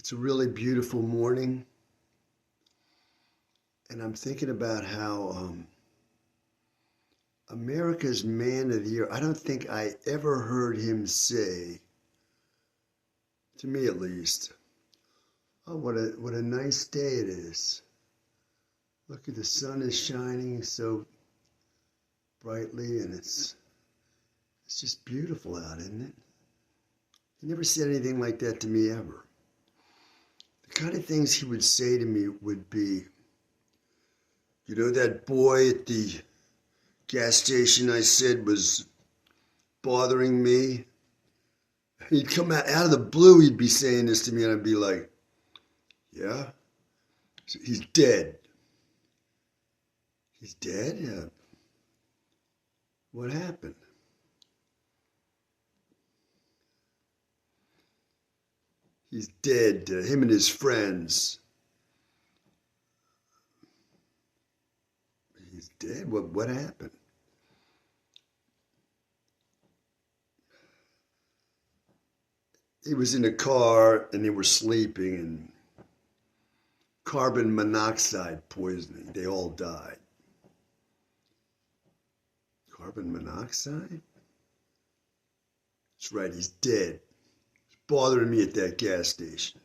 It's a really beautiful morning, and I'm thinking about how America's Man of the Year, I don't think I ever heard him say, to me at least, oh, what a nice day it is. Look at the sun is shining so brightly, and it's just beautiful out, isn't it? He never said anything like that to me ever. The kind of things he would say to me would be, you know, that boy at the gas station I said was bothering me? He'd come out of the blue, he'd be saying this to me, and I'd be like, yeah? He's dead. He's dead? Yeah. What happened? He's dead, him and his friends. He's dead? What happened? He was in a car and they were sleeping, and carbon monoxide poisoning. They all died. Carbon monoxide? That's right, he's dead. He's bothering me at that gas station.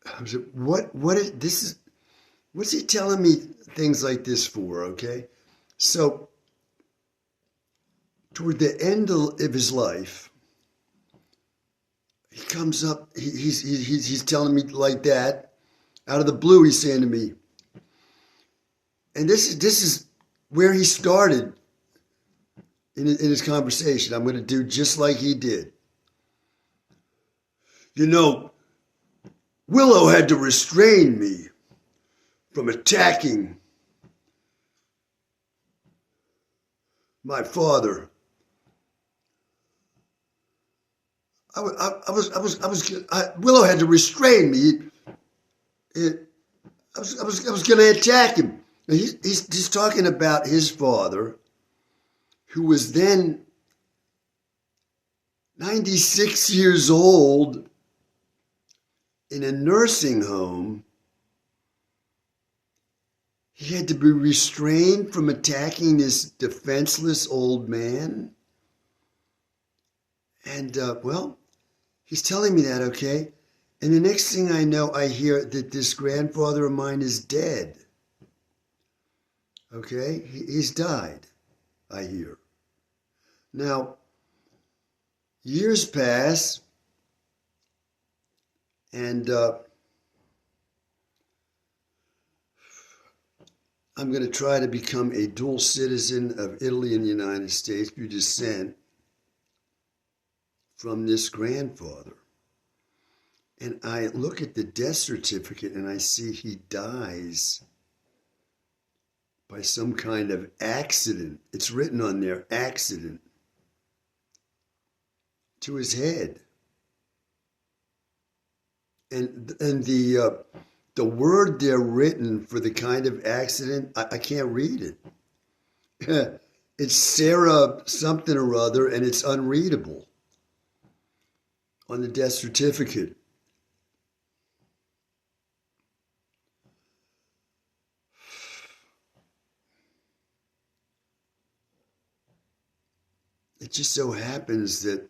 I was like, what's he telling me things like this for, okay? So, toward the end of his life, he comes up, he's telling me like that. Out of the blue, he's saying to me, and this is where he started in his conversation. I'm going to do just like he did. You know, Willow had to restrain me from attacking my father. Willow had to restrain me. I was going to attack him. He's talking about his father, who was then 96 years old in a nursing home. He had to be restrained from attacking this defenseless old man. And, well, he's telling me that, okay? And the next thing I know, I hear that this grandfather of mine is dead. Okay? He's died, I hear. Now, years pass, and I'm going to try to become a dual citizen of Italy and the United States through descent from this grandfather. And I look at the death certificate and I see he dies by some kind of accident. It's written on there, accident, to his head. And the word there written for the kind of accident, I can't read it. It's Sarah something or other, and it's unreadable on the death certificate. It just so happens that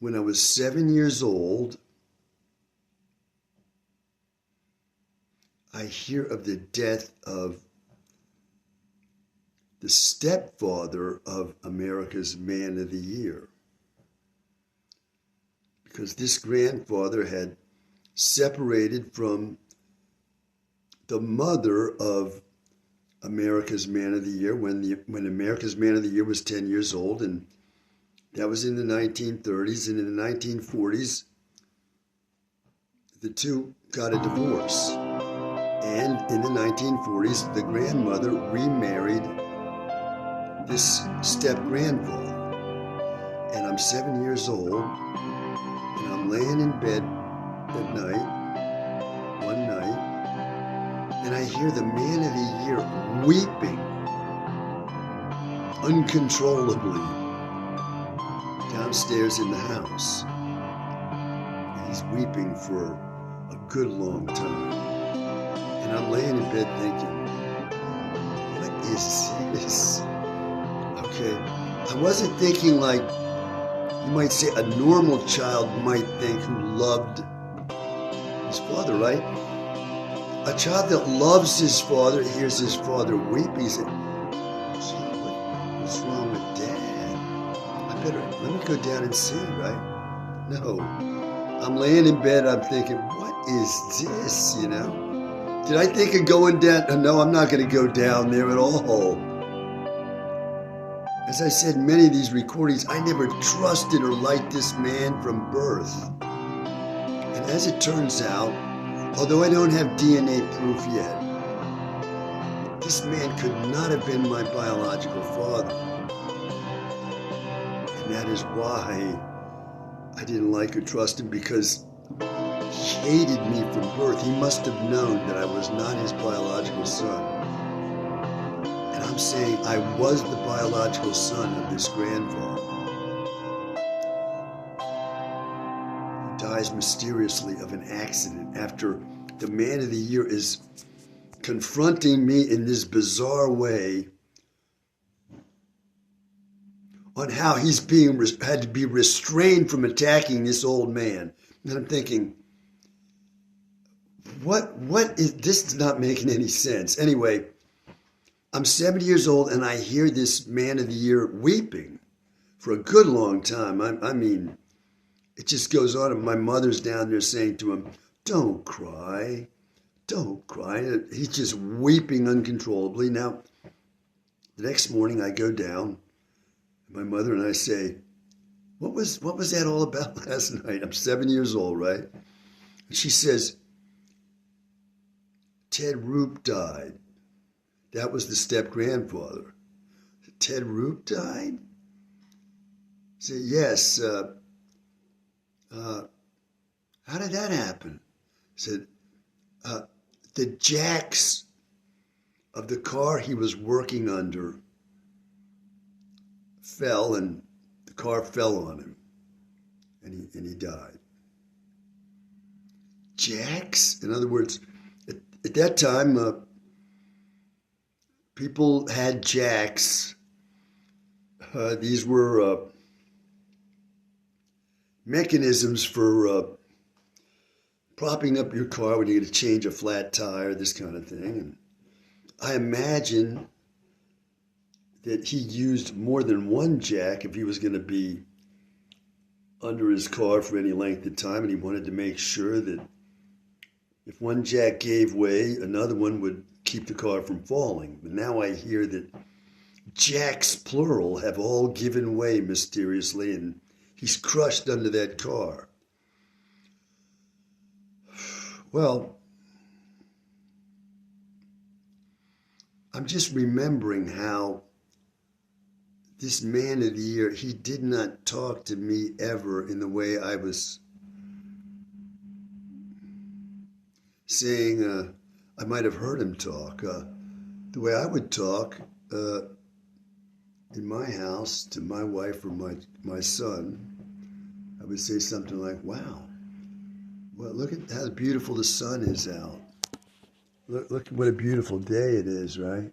when I was 7 years old, I hear of the death of the stepfather of America's Man of the Year. Because this grandfather had separated from the mother of America's Man of the Year when America's Man of the Year was 10 years old, and that was in the 1930s. And in the 1940s, the two got a divorce. And in the 1940s, the grandmother remarried this step-grandfather. And I'm 7 years old, and I'm laying in bed at night, one night, and I hear the Man of the Year weeping uncontrollably downstairs in the house. he's weeping for a good long time. And I'm laying in bed thinking, what is this? Okay, I wasn't thinking like you might say a normal child might think who loved his father, right? A child that loves his father hears his father weep. He said, what's wrong with Dad? Let me go down and see, right? No. I'm laying in bed, I'm thinking, what is this, you know? Did I think of going down? No, I'm not going to go down there at all. As I said in many of these recordings, I never trusted or liked this man from birth. And as it turns out, although I don't have DNA proof yet, this man could not have been my biological father. And that is why I didn't like or trust him, because he hated me from birth. He must have known that I was not his biological son. And I'm saying I was the biological son of this grandfather. He dies mysteriously of an accident after the man of the year is confronting me in this bizarre way on how he's had to be restrained from attacking this old man. And I'm thinking, what is this? Is not making any sense. Anyway, I'm 70 years old and I hear this man of the year weeping for a good long time. I mean, it just goes on. And my mother's down there saying to him, don't cry, don't cry. He's just weeping uncontrollably. Now, the next morning I go down, my mother and I say, what was that all about last night? I'm 7 years old, right? And she says, Ted Roop died. That was the step-grandfather. Ted Roop died? I said, yes. How did that happen? I said, the jacks of the car he was working under fell, and the car fell on him, and he died. Jacks? In other words, at that time, people had jacks. These were mechanisms for propping up your car when you get to change a flat tire, this kind of thing. And I imagine that he used more than one jack if he was going to be under his car for any length of time, and he wanted to make sure that if one jack gave way, another one would keep the car from falling. But now I hear that jacks, plural, have all given way mysteriously, and he's crushed under that car. Well, I'm just remembering how this man of the year, he did not talk to me ever in the way I was saying I might have heard him talk. The way I would talk in my house to my wife or my son, I would say something like, wow, well, look at how beautiful the sun is out. Look what a beautiful day it is, right?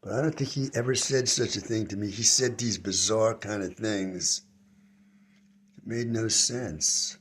But I don't think he ever said such a thing to me. He said these bizarre kind of things. It made no sense.